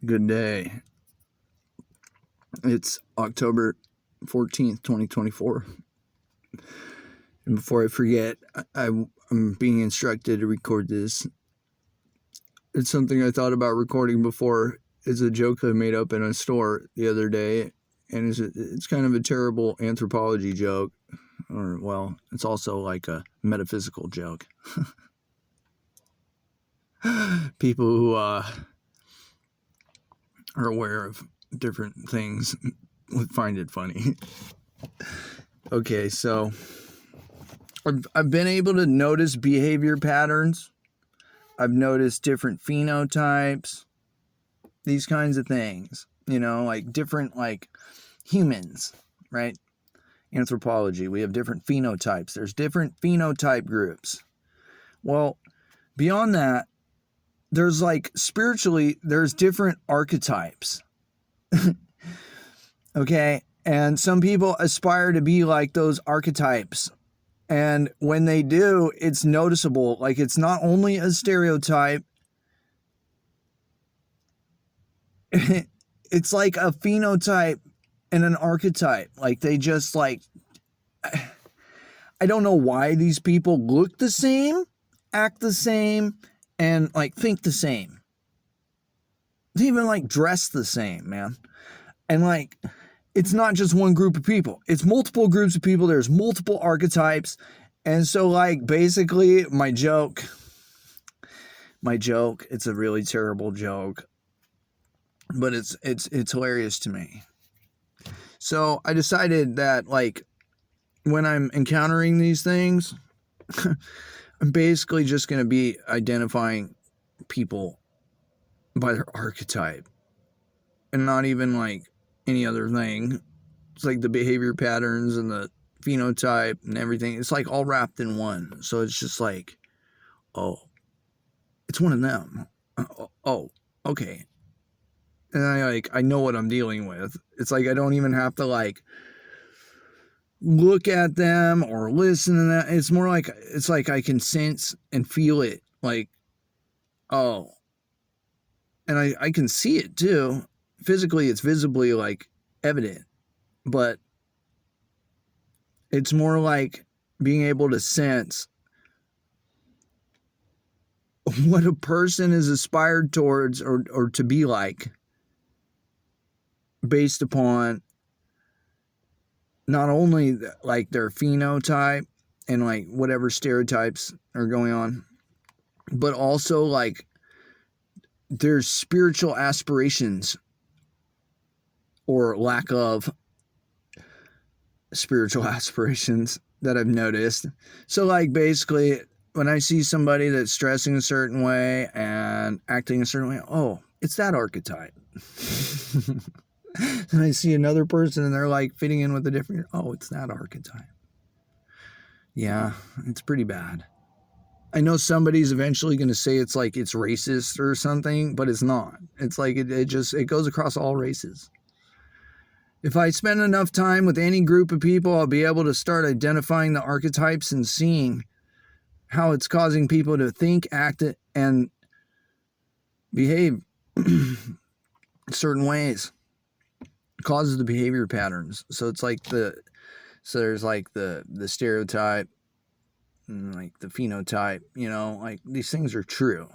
Good day. It's October 14th, 2024. And before I forget, I'm being instructed to record this. It's something I thought about recording before. It's a joke I made up in a store the other day. And it's kind of a terrible anthropology joke. Or, well, it's also like a metaphysical joke. People who are aware of different things would find it funny. Okay, so I've been able to notice behavior patterns. I've noticed different phenotypes, these kinds of things, like different, like humans, right? Anthropology, we have different phenotypes. There's different phenotype groups. Well, beyond that, there's like spiritually, there's different archetypes. Okay. And some people aspire to be like those archetypes. And when they do, it's noticeable. Like, it's not only a stereotype, it's like a phenotype and an archetype. Like, they just like, I don't know why these people look the same, act the same, and like think the same. They even like dress the same, man. And like, it's not just one group of people. It's multiple groups of people. There's multiple archetypes. And so, like, basically, my joke, it's a really terrible joke, but it's hilarious to me. So I decided that, like, when I'm encountering these things, I'm basically just going to be identifying people by their archetype and not even like any other thing. It's like the behavior patterns and the phenotype and everything. It's like all wrapped in one. So it's just like, oh, it's one of them. Oh, okay. And I know what I'm dealing with. It's like I don't even have to like look at them or listen to that. It's more like, it's like I can sense and feel it. Like, oh, and I can see it too. Physically, it's visibly like evident, but it's more like being able to sense what a person is aspired towards or to be like based upon not only like their phenotype and like whatever stereotypes are going on, but also like their spiritual aspirations or lack of spiritual aspirations that I've noticed. So like basically when I see somebody that's dressing a certain way and acting a certain way, oh, it's that archetype. And I see another person and they're like fitting in with a different, oh, it's that archetype. Yeah, it's pretty bad. I know somebody's eventually going to say it's like it's racist or something, but it's not. It's like it goes across all races. If I spend enough time with any group of people, I'll be able to start identifying the archetypes and seeing how it's causing people to think, act, and behave certain ways. It causes the behavior patterns. So it's like there's like the stereotype and like the phenotype, like these things are true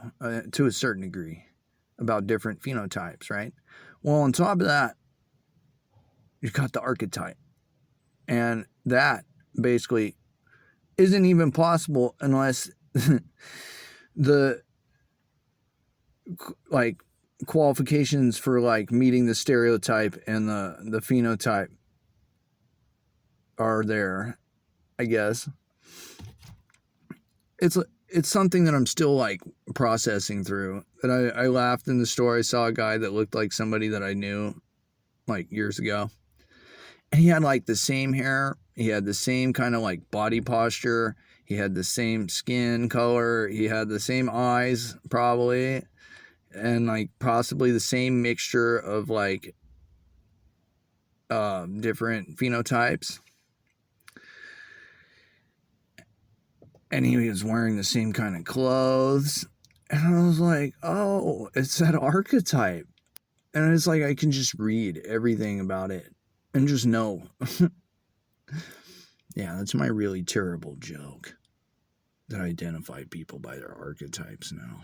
to a certain degree about different phenotypes, right? Well, on top of that, you've got the archetype. And that basically isn't even possible unless the like qualifications for like meeting the stereotype and the phenotype are there, I guess. It's something that I'm still like processing through. That I laughed in the store. I saw a guy that looked like somebody that I knew like years ago. And he had like the same hair. He had the same kind of like body posture. He had the same skin color. He had the same eyes probably. And like possibly the same mixture of like different phenotypes. And he was wearing the same kind of clothes. And I was like, oh, it's that archetype. And it's like I can just read everything about it and just know. Yeah, that's my really terrible joke. That I identify people by their archetypes now.